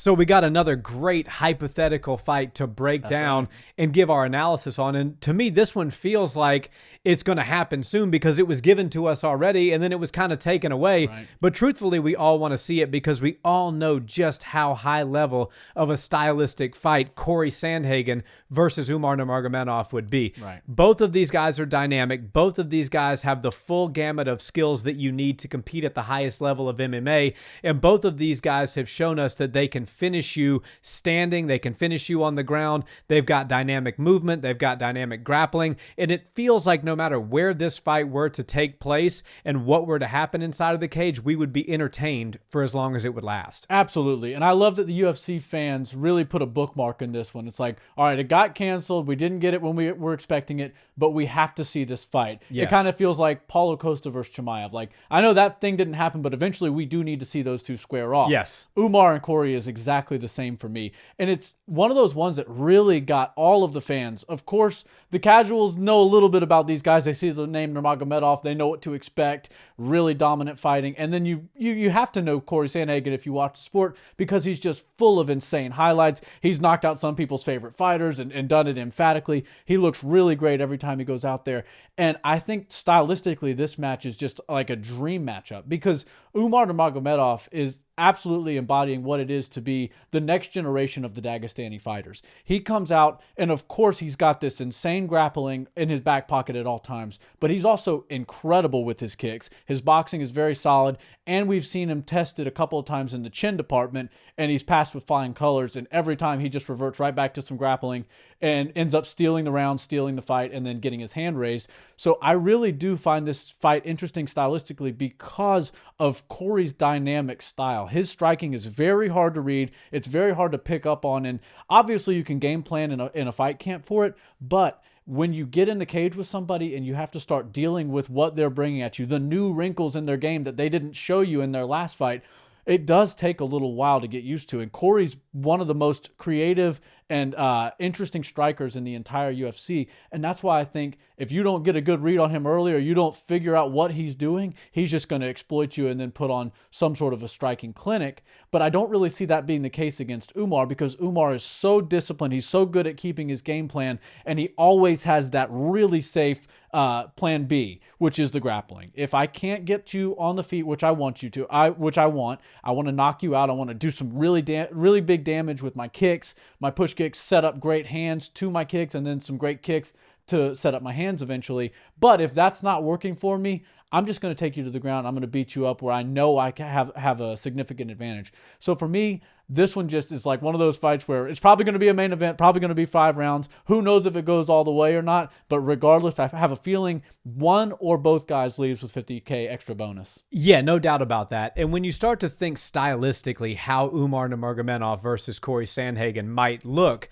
So we got another great hypothetical fight to break down and give our analysis on. And to me, this one feels like it's going to happen soon because it was given to us already and then it was kind of taken away. Right. But truthfully, we all want to see it because we all know just how high level of a stylistic fight Cory Sandhagen versus Umar Nurmagomedov would be. Right. Both of these guys are dynamic. Both of these guys have the full gamut of skills that you need to compete at the highest level of MMA. And both of these guys have shown us that they can finish you standing. They can finish you on the ground. They've got dynamic movement. They've got dynamic grappling. And it feels like no matter where this fight were to take place and what were to happen inside of the cage, we would be entertained for as long as it would last. Absolutely. And I love that the UFC fans really put a bookmark in this one. It's like, all right, it got canceled. We didn't get it when we were expecting it, but we have to see this fight. Yes. It kind of feels like Paulo Costa versus Chimaev. Like, I know that thing didn't happen, but eventually we do need to see those two square off. Yes. Umar and Cory is exactly the same for me. And it's one of those ones that really got all of the fans. Of course, the casuals know a little bit about these guys. They see the name Nurmagomedov. They know what to expect. Really dominant fighting. And then you have to know Cory Sandhagen if you watch the sport because he's just full of insane highlights. He's knocked out some people's favorite fighters and done it emphatically. He looks really great every time he goes out there. And I think stylistically, this match is just like a dream matchup because Umar Nurmagomedov is absolutely embodying what it is to be the next generation of the Dagestani fighters. He comes out, and of course, he's got this insane grappling in his back pocket at all times, but he's also incredible with his kicks. His boxing is very solid, and we've seen him tested a couple of times in the chin department, and he's passed with flying colors, and every time he just reverts right back to some grappling and ends up stealing the round, stealing the fight, and then getting his hand raised. So I really do find this fight interesting stylistically because of Cory's dynamic style. His striking is very hard to read. It's very hard to pick up on, and obviously you can game plan in a fight camp for it, but when you get in the cage with somebody and you have to start dealing with what they're bringing at you, the new wrinkles in their game that they didn't show you in their last fight, it does take a little while to get used to. And Cory's one of the most creative and interesting strikers in the entire UFC. And that's why I think if you don't get a good read on him early or you don't figure out what he's doing, he's just going to exploit you and then put on some sort of a striking clinic. But I don't really see that being the case against Umar because Umar is so disciplined. He's so good at keeping his game plan, and he always has that really safe plan B, which is the grappling. If I can't get you on the feet, which I want you to, I want to knock you out. I want to do some really big damage with my kicks, my push kicks, set up great hands to my kicks, and then some great kicks to set up my hands eventually. But if that's not working for me, I'm just going to take you to the ground. I'm going to beat you up where I know I can have a significant advantage. So for me, this one just is like one of those fights where it's probably going to be a main event, probably going to be 5 rounds. Who knows if it goes all the way or not? But regardless, I have a feeling one or both guys leaves with $50K extra bonus. Yeah, no doubt about that. And when you start to think stylistically how Umar Nurmagomedov versus Cory Sandhagen might look,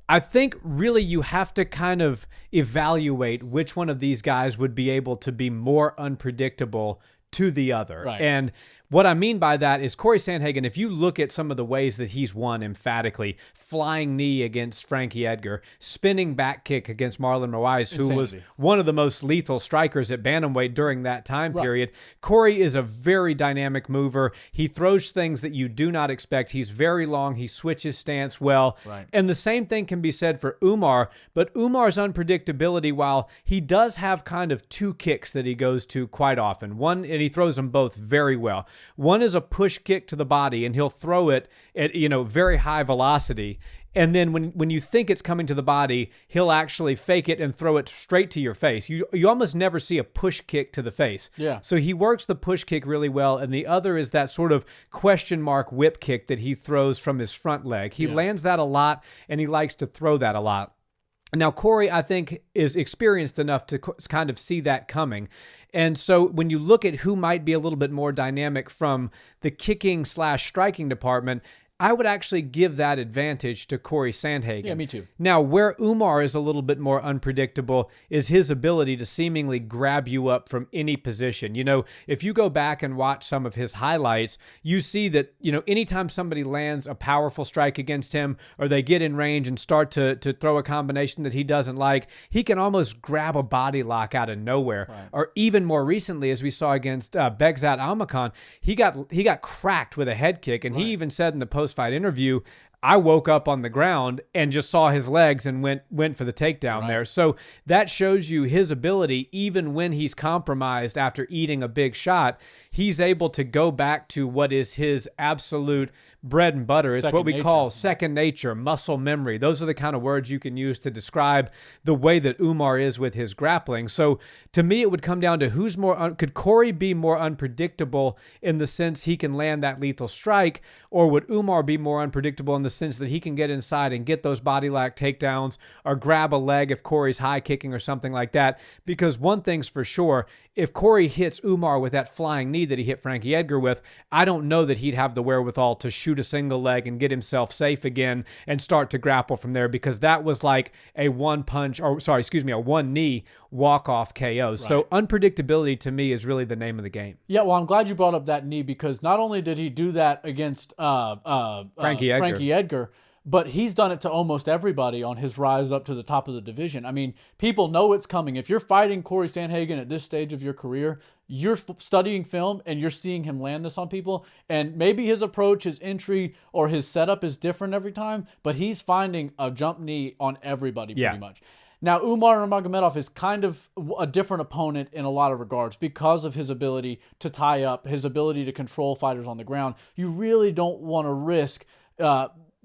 I think really you have to kind of evaluate which one of these guys would be able to be more unpredictable to the other. Right. And what I mean by that is Cory Sandhagen, if you look at some of the ways that he's won emphatically, flying knee against Frankie Edgar, spinning back kick against Marlon Moraes, who was one of the most lethal strikers at bantamweight during that time period. Cory is a very dynamic mover. He throws things that you do not expect. He's very long. He switches stance well. Right. And the same thing can be said for Umar, but Umar's unpredictability, while he does have kind of 2 kicks that he goes to quite often, one, and he throws them both very well. One is a push kick to the body, and he'll throw it at, very high velocity. And then when you think it's coming to the body, he'll actually fake it and throw it straight to your face. You almost never see a push kick to the face. Yeah. So he works the push kick really well, and the other is that sort of question mark whip kick that he throws from his front leg. He lands that a lot, and he likes to throw that a lot. Now, Cory, I think, is experienced enough to kind of see that coming. And so when you look at who might be a little bit more dynamic from the kicking/striking department, I would actually give that advantage to Cory Sandhagen. Yeah, me too. Now, where Umar is a little bit more unpredictable is his ability to seemingly grab you up from any position. If you go back and watch some of his highlights, you see that, anytime somebody lands a powerful strike against him or they get in range and start to throw a combination that he doesn't like, he can almost grab a body lock out of nowhere. Right. Or even more recently, as we saw against Begzat Almakhan, he got cracked with a head kick, and he even said in the post post-fight interview, I woke up on the ground and just saw his legs and went for the takedown there. So that shows you his ability, even when he's compromised after eating a big shot, he's able to go back to what is his absolute bread and butter. It's what we call second nature, muscle memory. Those are the kind of words you can use to describe the way that Umar is with his grappling. So to me, it would come down to who's more, could Cory be more unpredictable in the sense he can land that lethal strike, or would Umar be more unpredictable in the sense that he can get inside and get those body lock takedowns or grab a leg if Cory's high kicking or something like that? Because one thing's for sure, if Cory hits Umar with that flying knee that he hit Frankie Edgar with, I don't know that he'd have the wherewithal to shoot a single leg and get himself safe again and start to grapple from there, because that was like a a one knee walk-off KO. Right. So unpredictability to me is really the name of the game. Yeah, well, I'm glad you brought up that knee, because not only did he do that against Frankie Edgar, but he's done it to almost everybody on his rise up to the top of the division. I mean, people know it's coming. If you're fighting Cory Sandhagen at this stage of your career, you're studying film and you're seeing him land this on people. And maybe his approach, his entry, or his setup is different every time, but he's finding a jump knee on everybody pretty much. Now, Umar Nurmagomedov is kind of a different opponent in a lot of regards because of his ability to tie up, his ability to control fighters on the ground. You really don't want to risk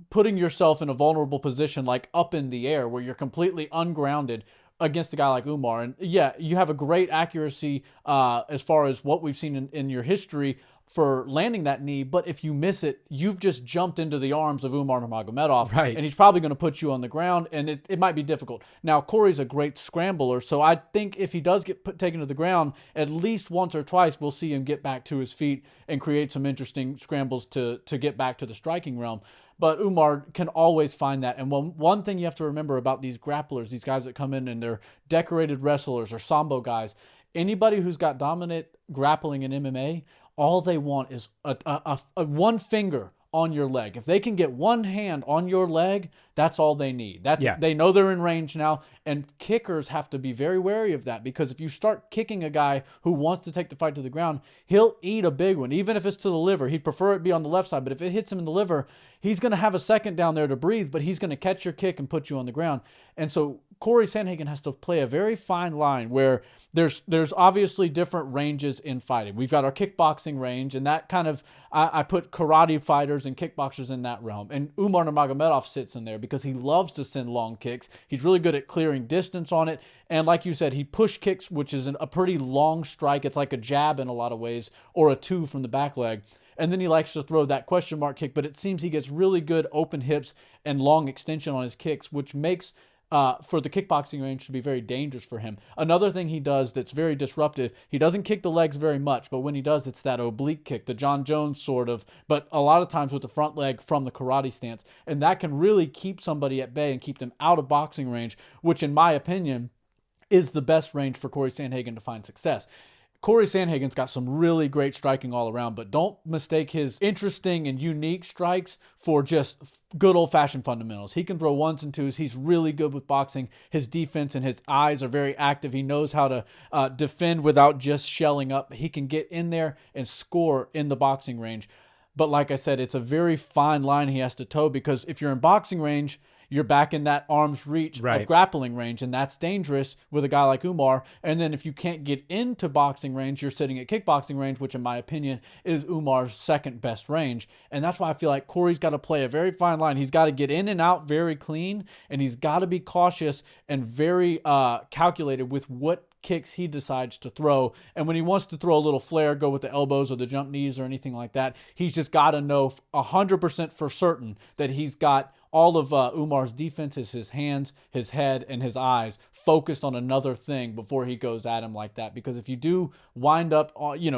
putting yourself in a vulnerable position like up in the air where you're completely ungrounded against a guy like Umar. And yeah, you have a great accuracy as far as what we've seen in your history for landing that knee, but if you miss it, you've just jumped into the arms of Umar Nurmagomedov, and he's probably going to put you on the ground, and it might be difficult. Now, Cory's a great scrambler, so I think if he does get taken to the ground, at least once or twice, we'll see him get back to his feet and create some interesting scrambles to get back to the striking realm. But Umar can always find that. And one thing you have to remember about these grapplers, these guys that come in and they're decorated wrestlers or sambo guys, anybody who's got dominant grappling in MMA, all they want is a one finger on your leg. If they can get one hand on your leg, that's all they need. They know they're in range now, and kickers have to be very wary of that, because if you start kicking a guy who wants to take the fight to the ground, he'll eat a big one, even if it's to the liver. He'd prefer it be on the left side, but if it hits him in the liver, he's going to have a second down there to breathe, but he's going to catch your kick and put you on the ground. And so Cory Sandhagen has to play a very fine line where there's obviously different ranges in fighting. We've got our kickboxing range, and that kind of, I put karate fighters and kickboxers in that realm. And Umar Nurmagomedov sits in there because he loves to send long kicks. He's really good at clearing distance on it. And like you said, he push kicks, which is a pretty long strike. It's like a jab in a lot of ways, or a two from the back leg. And then he likes to throw that question mark kick, but it seems he gets really good open hips and long extension on his kicks, which makes for the kickboxing range to be very dangerous for him. Another thing he does that's very disruptive, he doesn't kick the legs very much, but when he does, it's that oblique kick, the John Jones sort of, but a lot of times with the front leg from the karate stance. And that can really keep somebody at bay and keep them out of boxing range, which in my opinion is the best range for Cory Sandhagen to find success. Cory Sandhagen's got some really great striking all around, but don't mistake his interesting and unique strikes for just good old-fashioned fundamentals. He can throw ones and twos. He's really good with boxing. His defense and his eyes are very active. He knows how to defend without just shelling up. He can get in there and score in the boxing range. But like I said, it's a very fine line he has to toe, because if you're in boxing range, you're back in that arm's reach of grappling range, and that's dangerous with a guy like Umar. And then if you can't get into boxing range, you're sitting at kickboxing range, which in my opinion is Umar's second best range. And that's why I feel like Cory's got to play a very fine line. He's got to get in and out very clean, and he's got to be cautious and very calculated with what kicks he decides to throw. And when he wants to throw a little flare, go with the elbows or the jump knees or anything like that, he's just got to know 100% for certain that he's got all of Umar's defenses, his hands, his head, and his eyes focused on another thing before he goes at him like that. Because if you do wind up,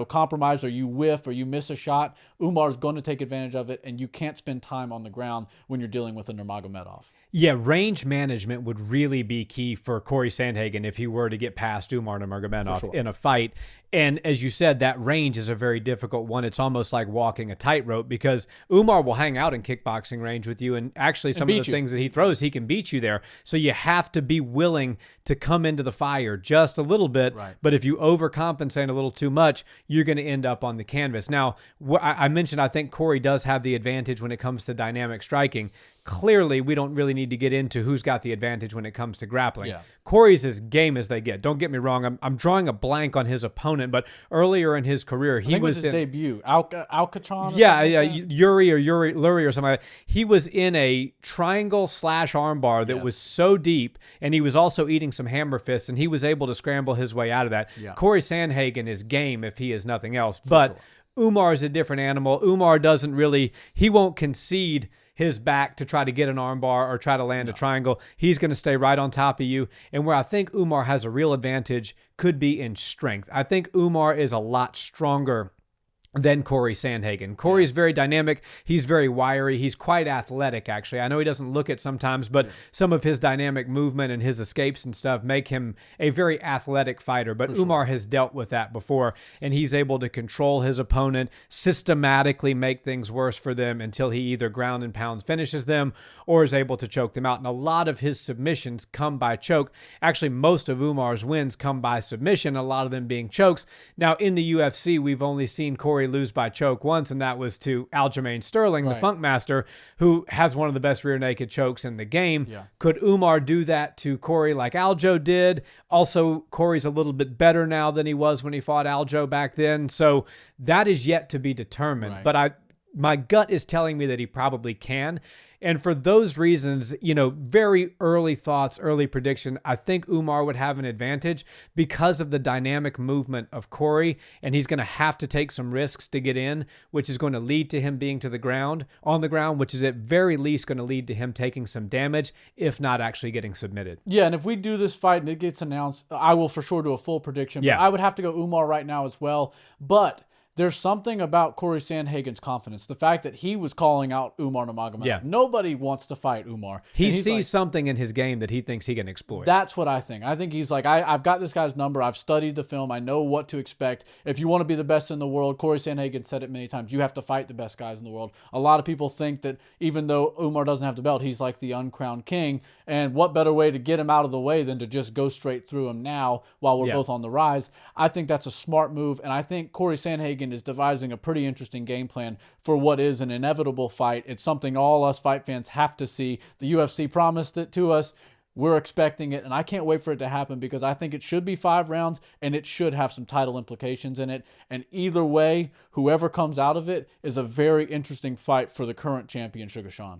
compromise, or you whiff or you miss a shot, Umar's going to take advantage of it, and you can't spend time on the ground when you're dealing with a Nurmagomedov. Yeah, range management would really be key for Cory Sandhagen if he were to get past Umar Nurmagomedov in a fight. And as you said, that range is a very difficult one. It's almost like walking a tightrope, because Umar will hang out in kickboxing range with you. And actually, especially some of the things that he throws, he can beat you there. So you have to be willing to come into the fire just a little bit. Right. But if you overcompensate a little too much, you're going to end up on the canvas. Now, I mentioned I think Cory does have the advantage when it comes to dynamic striking. Clearly, we don't really need to get into who's got the advantage when it comes to grappling. Yeah. Cory's as game as they get. Don't get me wrong. I'm drawing a blank on his opponent, but earlier in his career, he was his debut. Alcatron? Yeah, Lurie or something like that. He was in a triangle / armbar that was so deep, and he was also eating some hammer fists, and he was able to scramble his way out of that. Yeah. Cory Sandhagen is game if he is nothing else. But Umar is a different animal. Umar he won't concede his back to try to get an armbar or try to land a triangle. He's going to stay right on top of you. And where I think Umar has a real advantage could be in strength. I think Umar is a lot stronger than Cory Sandhagen. Cory's very dynamic. He's very wiry. He's quite athletic, actually. I know he doesn't look it sometimes, but some of his dynamic movement and his escapes and stuff make him a very athletic fighter. But Umar has dealt with that before, and he's able to control his opponent, systematically make things worse for them until he either ground and pounds finishes them or is able to choke them out. And a lot of his submissions come by choke. Actually, most of Umar's wins come by submission, a lot of them being chokes. Now, in the UFC, we've only seen Cory lose by choke once, and that was to Aljamain Sterling, the Funk Master, who has one of the best rear naked chokes in the game. Yeah. Could Umar do that to Cory like Aljo did? Also, Cory's a little bit better now than he was when he fought Aljo back then. So that is yet to be determined. Right. But my gut is telling me that he probably can. And for those reasons, very early thoughts, early prediction, I think Umar would have an advantage because of the dynamic movement of Cory, and he's going to have to take some risks to get in, which is going to lead to him being on the ground, which is at very least going to lead to him taking some damage, if not actually getting submitted. Yeah, and if we do this fight and it gets announced, I will for sure do a full prediction. But I would have to go Umar right now as well. But there's something about Cory Sandhagen's confidence. The fact that he was calling out Umar Nurmagomedov. Yeah. Nobody wants to fight Umar. He sees something in his game that he thinks he can exploit. That's what I think. I think he's like, I've got this guy's number. I've studied the film. I know what to expect. If you want to be the best in the world, Cory Sandhagen said it many times, you have to fight the best guys in the world. A lot of people think that even though Umar doesn't have the belt, he's like the uncrowned king. And what better way to get him out of the way than to just go straight through him now while we're both on the rise? I think that's a smart move. And I think Cory Sandhagen is devising a pretty interesting game plan for what is an inevitable fight. It's something all us fight fans have to see. The UFC promised it to us. We're expecting it, and I can't wait for it to happen because I think it should be 5 rounds, and it should have some title implications in it. And either way, whoever comes out of it is a very interesting fight for the current champion, Sugar Sean.